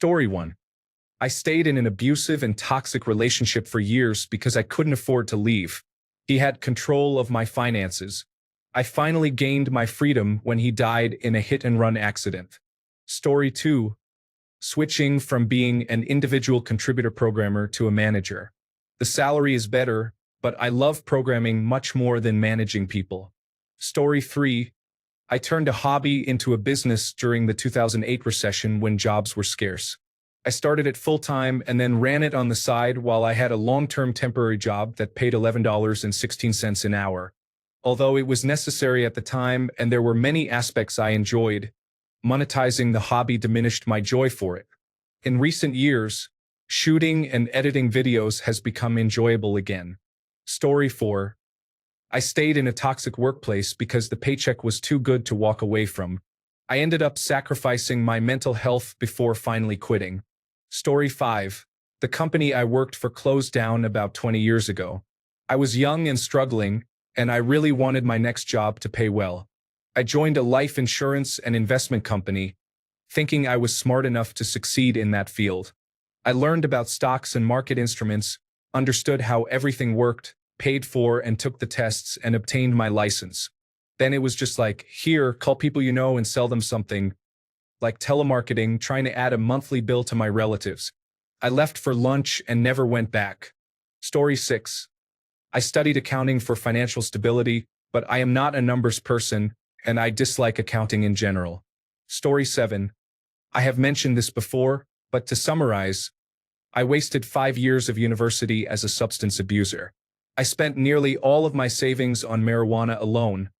Story 1. I stayed in an abusive and toxic relationship for years because I couldn't afford to leave. He had control of my finances. I finally gained my freedom when he died in a hit-and-run accident. Story 2. Switching from being an individual contributor programmer to a manager. The salary is better, but I love programming much more than managing people. Story 3. I turned a hobby into a business during the 2008 recession when jobs were scarce. I started it full-time and then ran it on the side while I had a long-term temporary job that paid $11.16 an hour. Although it was necessary at the time and there were many aspects I enjoyed, monetizing the hobby diminished my joy for it. In recent years, shooting and editing videos has become enjoyable again. Story 4. I stayed in a toxic workplace because the paycheck was too good to walk away from. I ended up sacrificing my mental health before finally quitting. Story 5. The company I worked for closed down about 20 years ago. I was young and struggling, and I really wanted my next job to pay well. I joined a life insurance and investment company, thinking I was smart enough to succeed in that field. I learned about stocks and market instruments, understood how everything worked, paid for and took the tests, and obtained my license. Then it was just like, here, call people you know and sell them something. Like telemarketing, trying to add a monthly bill to my relatives. I left for lunch and never went back. Story 6. I studied accounting for financial stability, but I am not a numbers person, and I dislike accounting in general. Story 7. I have mentioned this before, but to summarize, I wasted 5 years of university as a substance abuser. I spent nearly all of my savings on marijuana alone,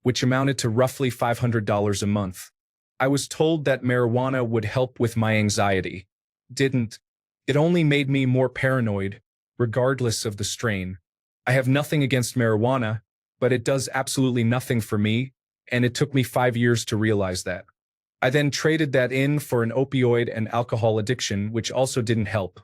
which amounted to roughly $500 a month. I was told that marijuana would help with my anxiety. Didn't. It only made me more paranoid, regardless of the strain. I have nothing against marijuana, but it does absolutely nothing for me, and it took me 5 years to realize that. I then traded that in for an opioid and alcohol addiction, which also didn't help.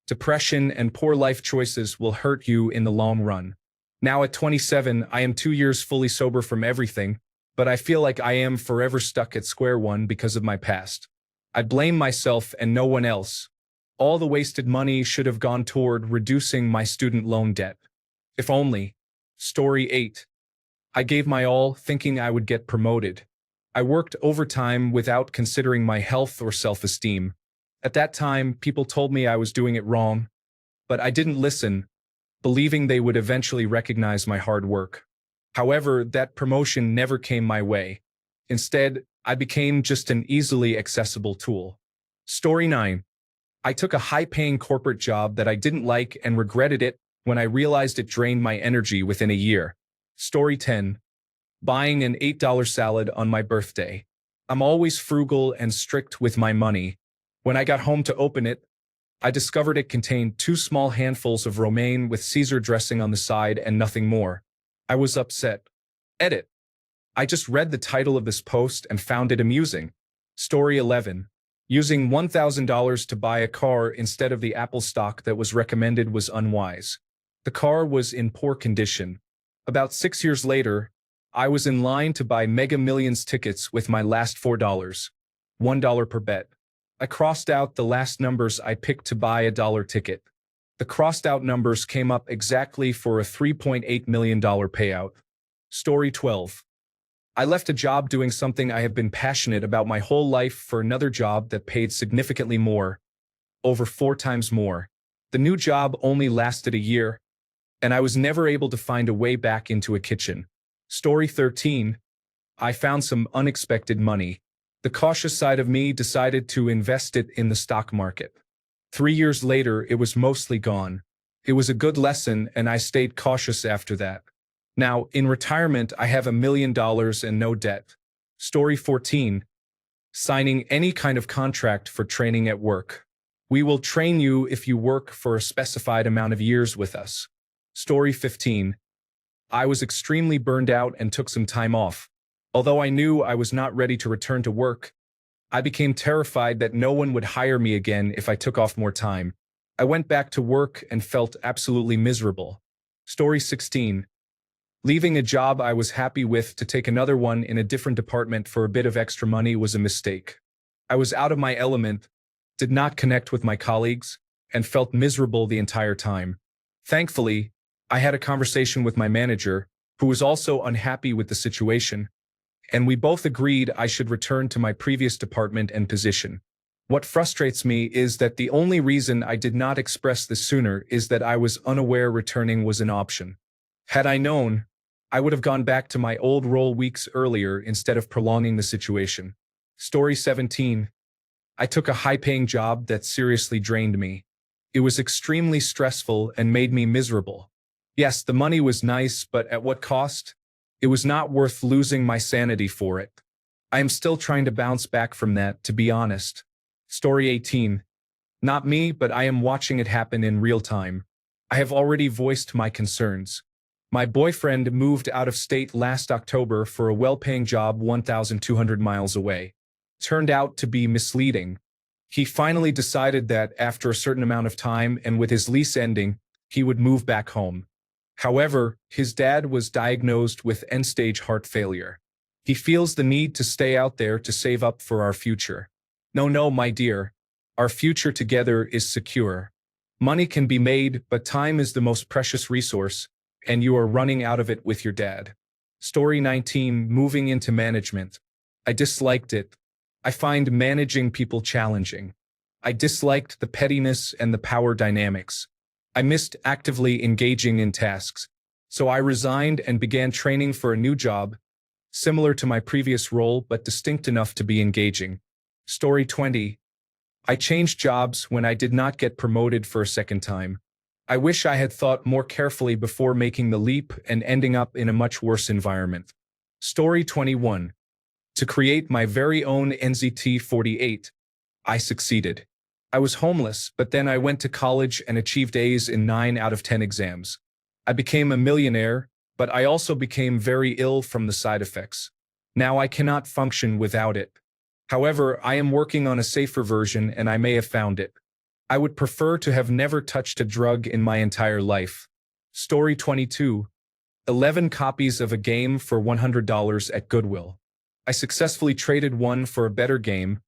Depression and poor life choices will hurt you in the long run. Now at 27, I am 2 years fully sober from everything, but I feel like I am forever stuck at square one because of my past. I blame myself and no one else. All the wasted money should have gone toward reducing my student loan debt. If only. Story 8. I gave my all, thinking I would get promoted. I worked overtime without considering my health or self-esteem. At that time, people told me I was doing it wrong, but I didn't listen, believing they would eventually recognize my hard work. However, that promotion never came my way. Instead, I became just an easily accessible tool. Story 9. I took a high-paying corporate job that I didn't like and regretted it when I realized it drained my energy within a year. Story 10. Buying an $8 salad on my birthday. I'm always frugal and strict with my money. When I got home to open it, I discovered it contained 2 small handfuls of romaine with Caesar dressing on the side and nothing more. I was upset. Edit. I just read the title of this post and found it amusing. Story 11. Using $1,000 to buy a car instead of the Apple stock that was recommended was unwise. The car was in poor condition. About 6 years later, I was in line to buy Mega Millions tickets with my last $4. $1 per bet. I crossed out the last numbers I picked to buy a dollar ticket. The crossed out numbers came up exactly for a $3.8 million payout. Story 12. I left a job doing something I have been passionate about my whole life for another job that paid significantly more, over 4 times more. The new job only lasted a year, and I was never able to find a way back into a kitchen. Story 13. I found some unexpected money. The cautious side of me decided to invest it in the stock market. 3 years later, it was mostly gone. It was a good lesson, and I stayed cautious after that. Now, in retirement, I have $1 million and no debt. Story 14. Signing any kind of contract for training at work. We will train you if you work for a specified amount of years with us. Story 15. I was extremely burned out and took some time off. Although I knew I was not ready to return to work, I became terrified that no one would hire me again if I took off more time. I went back to work and felt absolutely miserable. Story 16. Leaving a job I was happy with to take another one in a different department for a bit of extra money was a mistake. I was out of my element, did not connect with my colleagues, and felt miserable the entire time. Thankfully, I had a conversation with my manager, who was also unhappy with the situation, and we both agreed I should return to my previous department and position. What frustrates me is that the only reason I did not express this sooner is that I was unaware returning was an option. Had I known, I would have gone back to my old role weeks earlier instead of prolonging the situation. Story 17. I took a high-paying job that seriously drained me. It was extremely stressful and made me miserable. Yes, the money was nice, but at what cost? It was not worth losing my sanity for it. I am still trying to bounce back from that, to be honest. Story 18. Not me, but I am watching it happen in real time. I have already voiced my concerns. My boyfriend moved out of state last October for a well-paying job 1,200 miles away. Turned out to be misleading. He finally decided that after a certain amount of time and with his lease ending, he would move back home. However, his dad was diagnosed with end-stage heart failure. He feels the need to stay out there to save up for our future. No, my dear. Our future together is secure. Money can be made, but time is the most precious resource, and you are running out of it with your dad. Story 19. Moving into management. I disliked it. I find managing people challenging. I disliked the pettiness and the power dynamics. I missed actively engaging in tasks, so I resigned and began training for a new job, similar to my previous role but distinct enough to be engaging. Story 20. I changed jobs when I did not get promoted for a second time. I wish I had thought more carefully before making the leap and ending up in a much worse environment. Story 21. To create my very own NZT-48. I succeeded. I was homeless, but then I went to college and achieved A's in 9 out of 10 exams. I became a millionaire, but I also became very ill from the side effects. Now I cannot function without it. However, I am working on a safer version and I may have found it. I would prefer to have never touched a drug in my entire life. Story 22. 11 copies of a game for $100 at Goodwill. I successfully traded one for a better game,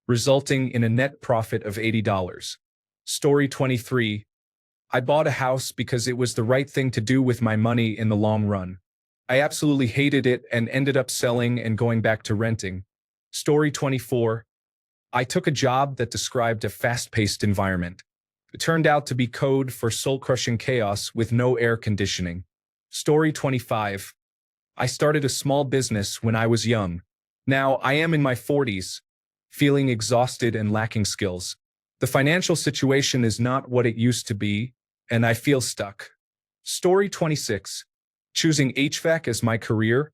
resulting in a net profit of $80. Story 23. I bought a house because it was the right thing to do with my money in the long run. I absolutely hated it and ended up selling and going back to renting. Story 24. I took a job that described a fast-paced environment. It turned out to be code for soul-crushing chaos with no air conditioning. Story 25. I started a small business when I was young. Now I am in my 40s, feeling exhausted and lacking skills. The financial situation is not what it used to be, and I feel stuck. Story 26. Choosing HVAC as my career.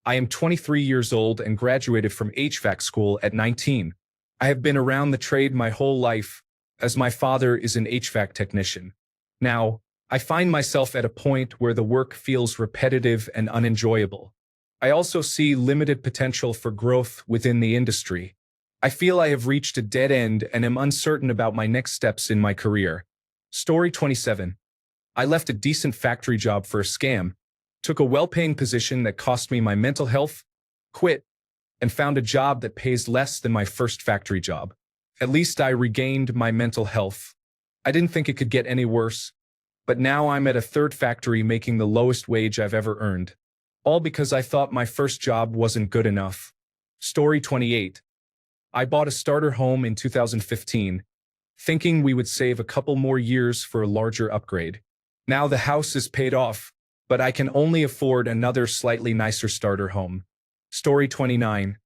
I am 23 years old and graduated from HVAC school at 19. I have been around the trade my whole life, as my father is an HVAC technician. Now, I find myself at a point where the work feels repetitive and unenjoyable. I also see limited potential for growth within the industry. I feel I have reached a dead end and am uncertain about my next steps in my career. Story 27. I left a decent factory job for a scam, took a well-paying position that cost me my mental health, quit, and found a job that pays less than my first factory job. At least I regained my mental health. I didn't think it could get any worse, but now I'm at a third factory making the lowest wage I've ever earned. All because I thought my first job wasn't good enough. Story 28. I bought a starter home in 2015, thinking we would save a couple more years for a larger upgrade. Now the house is paid off, but I can only afford another slightly nicer starter home. Story 29.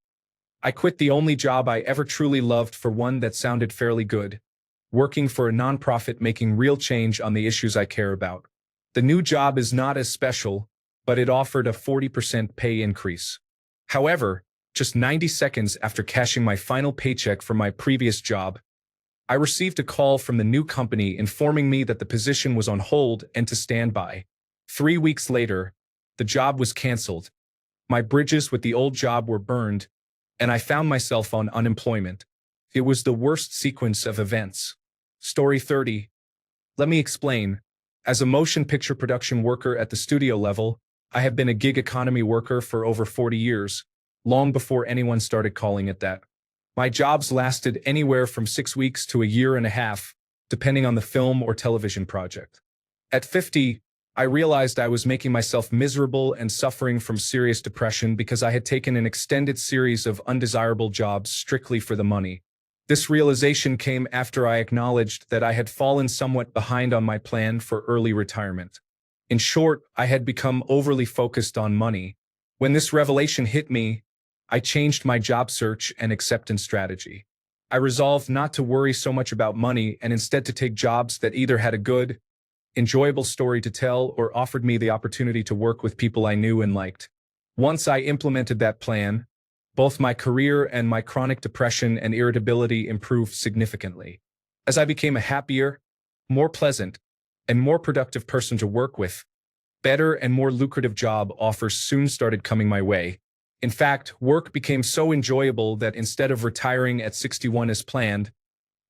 I quit the only job I ever truly loved for one that sounded fairly good, working for a nonprofit making real change on the issues I care about. The new job is not as special, but it offered a 40% pay increase. However, just 90 seconds after cashing my final paycheck from my previous job, I received a call from the new company informing me that the position was on hold and to stand by. 3 weeks later, the job was canceled. My bridges with the old job were burned, and I found myself on unemployment. It was the worst sequence of events. Story 30. Let me explain. As a motion picture production worker at the studio level, I have been a gig economy worker for over 40 years, long before anyone started calling it that. My jobs lasted anywhere from 6 weeks to a year and a half, depending on the film or television project. At 50, I realized I was making myself miserable and suffering from serious depression because I had taken an extended series of undesirable jobs strictly for the money. This realization came after I acknowledged that I had fallen somewhat behind on my plan for early retirement. In short, I had become overly focused on money. When this revelation hit me, I changed my job search and acceptance strategy. I resolved not to worry so much about money and instead to take jobs that either had a good, enjoyable story to tell or offered me the opportunity to work with people I knew and liked. Once I implemented that plan, both my career and my chronic depression and irritability improved significantly. As I became a happier, more pleasant, and more productive person to work with, better and more lucrative job offers soon started coming my way. In fact, work became so enjoyable that instead of retiring at 61 as planned,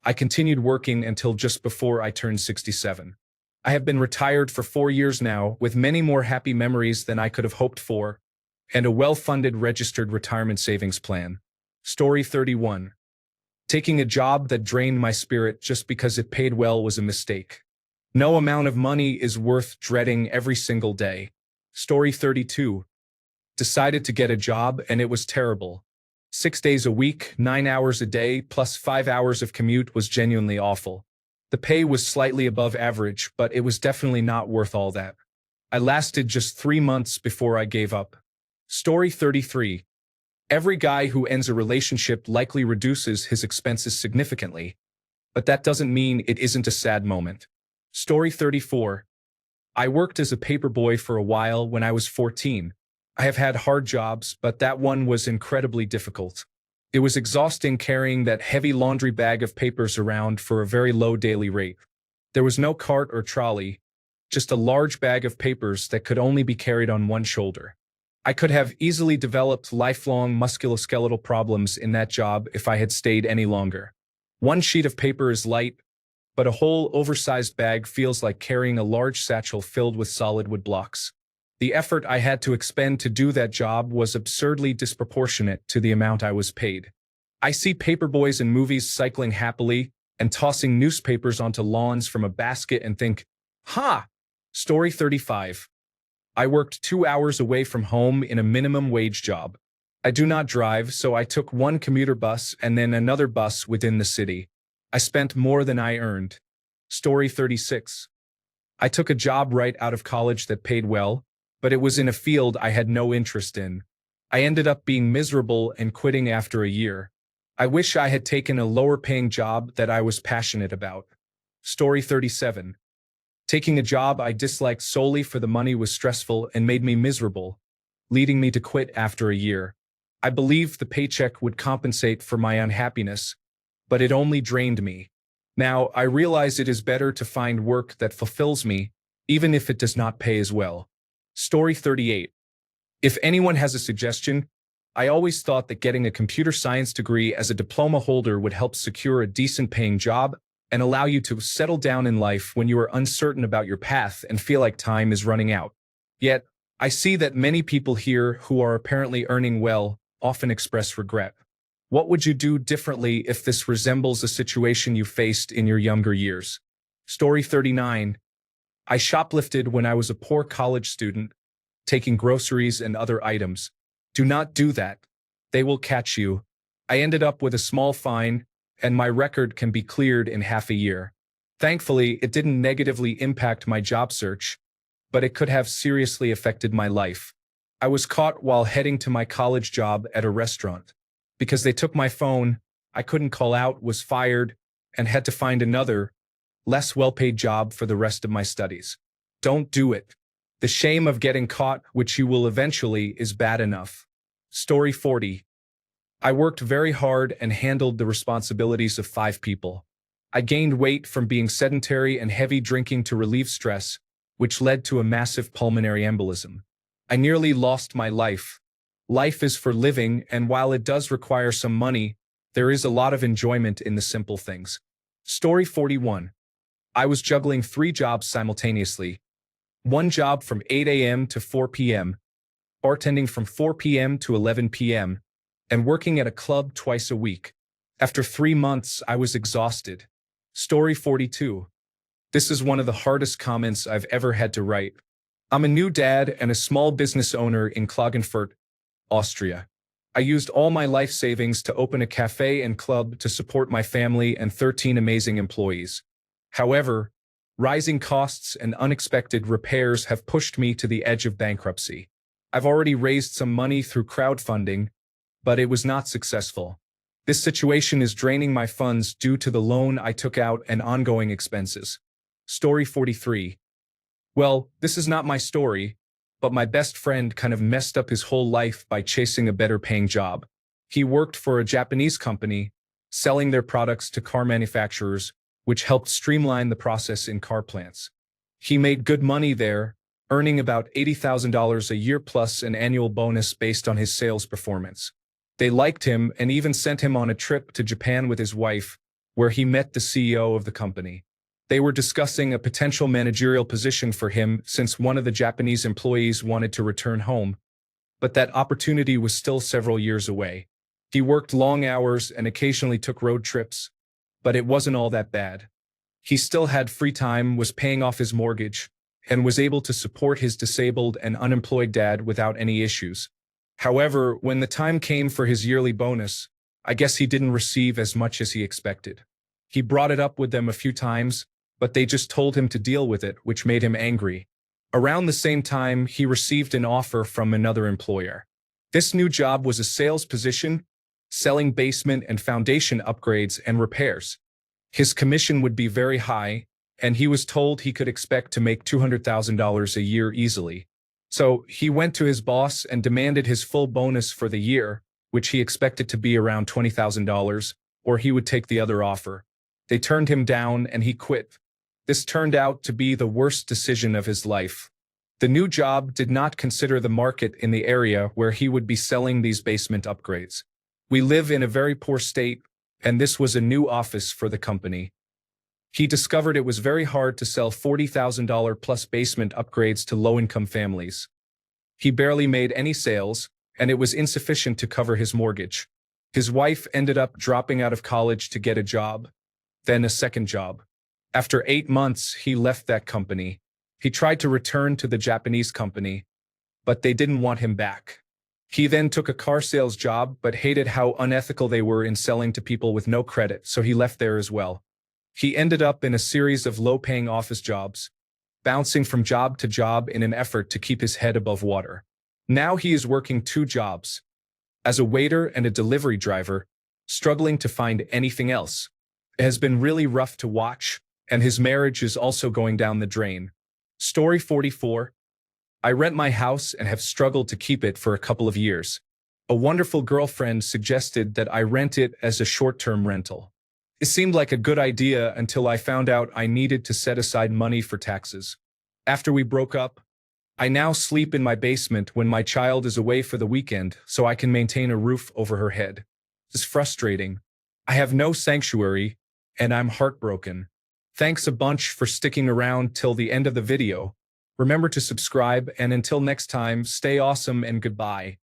I continued working until just before I turned 67. I have been retired for 4 years now, with many more happy memories than I could have hoped for, and a well-funded registered retirement savings plan. Story 31. Taking a job that drained my spirit just because it paid well was a mistake. No amount of money is worth dreading every single day. Story 32. Decided to get a job and it was terrible. 6 days a week, 9 hours a day, plus 5 hours of commute was genuinely awful. The pay was slightly above average, but it was definitely not worth all that. I lasted just 3 months before I gave up. Story 33. Every guy who ends a relationship likely reduces his expenses significantly, but that doesn't mean it isn't a sad moment. Story 34. I worked as a paperboy for a while when I was 14. I have had hard jobs, but that one was incredibly difficult. It was exhausting carrying that heavy laundry bag of papers around for a very low daily rate. There was no cart or trolley, just a large bag of papers that could only be carried on one shoulder. I could have easily developed lifelong musculoskeletal problems in that job if I had stayed any longer. One sheet of paper is light, but a whole oversized bag feels like carrying a large satchel filled with solid wood blocks. The effort I had to expend to do that job was absurdly disproportionate to the amount I was paid. I see paperboys in movies cycling happily and tossing newspapers onto lawns from a basket and think, ha! Story 35. I worked 2 hours away from home in a minimum wage job. I do not drive, so I took one commuter bus and then another bus within the city. I spent more than I earned. Story 36. I took a job right out of college that paid well, but it was in a field I had no interest in. I ended up being miserable and quitting after a year. I wish I had taken a lower-paying job that I was passionate about. Story 37. Taking a job I disliked solely for the money was stressful and made me miserable, leading me to quit after a year. I believed the paycheck would compensate for my unhappiness, but it only drained me. Now, I realize it is better to find work that fulfills me, even if it does not pay as well. Story 38. If anyone has a suggestion, I always thought that getting a computer science degree as a diploma holder would help secure a decent paying job and allow you to settle down in life when you are uncertain about your path and feel like time is running out. Yet, I see that many people here who are apparently earning well often express regret. What would you do differently if this resembles a situation you faced in your younger years? Story 39. I shoplifted when I was a poor college student, taking groceries and other items. Do not do that. They will catch you. I ended up with a small fine, and my record can be cleared in half a year. Thankfully, it didn't negatively impact my job search, but it could have seriously affected my life. I was caught while heading to my college job at a restaurant. Because they took my phone, I couldn't call out, was fired, and had to find another, less well-paid job for the rest of my studies. Don't do it. The shame of getting caught, which you will eventually, is bad enough. Story 40. I worked very hard and handled the responsibilities of 5 people. I gained weight from being sedentary and heavy drinking to relieve stress, which led to a massive pulmonary embolism. I nearly lost my life. Life is for living, and while it does require some money, there is a lot of enjoyment in the simple things. Story 41. I was juggling 3 jobs simultaneously. One job from 8 a.m. to 4 p.m., bartending from 4 p.m. to 11 p.m., and working at a club twice a week. After 3 months, I was exhausted. Story 42. This is one of the hardest comments I've ever had to write. I'm a new dad and a small business owner in Klagenfurt, Austria. I used all my life savings to open a cafe and club to support my family and 13 amazing employees. However, rising costs and unexpected repairs have pushed me to the edge of bankruptcy. I've already raised some money through crowdfunding, but it was not successful. This situation is draining my funds due to the loan I took out and ongoing expenses. Story 43. Well, this is not my story, but my best friend kind of messed up his whole life by chasing a better paying job. He worked for a Japanese company, selling their products to car manufacturers, which helped streamline the process in car plants. He made good money there, earning about $80,000 a year plus an annual bonus based on his sales performance. They liked him and even sent him on a trip to Japan with his wife, where he met the CEO of the company. They were discussing a potential managerial position for him since one of the Japanese employees wanted to return home, but that opportunity was still several years away. He worked long hours and occasionally took road trips, but it wasn't all that bad. He still had free time, was paying off his mortgage, and was able to support his disabled and unemployed dad without any issues. However, when the time came for his yearly bonus, I guess he didn't receive as much as he expected. He brought it up with them a few times, but they just told him to deal with it, which made him angry. Around the same time, he received an offer from another employer. This new job was a sales position, selling basement and foundation upgrades and repairs. His commission would be very high, and he was told he could expect to make $200,000 a year easily. So he went to his boss and demanded his full bonus for the year, which he expected to be around $20,000, or he would take the other offer. They turned him down and he quit. This turned out to be the worst decision of his life. The new job did not consider the market in the area where he would be selling these basement upgrades. We live in a very poor state, and this was a new office for the company. He discovered it was very hard to sell $40,000 plus basement upgrades to low-income families. He barely made any sales, and it was insufficient to cover his mortgage. His wife ended up dropping out of college to get a job, then a second job. After 8 months, he left that company. He tried to return to the Japanese company, but they didn't want him back. He then took a car sales job, but hated how unethical they were in selling to people with no credit, so he left there as well. He ended up in a series of low-paying office jobs, bouncing from job to job in an effort to keep his head above water. Now he is working 2 jobs, as a waiter and a delivery driver, struggling to find anything else. It has been really rough to watch, and his marriage is also going down the drain. Story 44. I rent my house and have struggled to keep it for a couple of years. A wonderful girlfriend suggested that I rent it as a short-term rental. It seemed like a good idea until I found out I needed to set aside money for taxes. After we broke up, I now sleep in my basement when my child is away for the weekend so I can maintain a roof over her head. It's frustrating. I have no sanctuary, and I'm heartbroken. Thanks a bunch for sticking around till the end of the video. Remember to subscribe, and until next time, stay awesome and goodbye.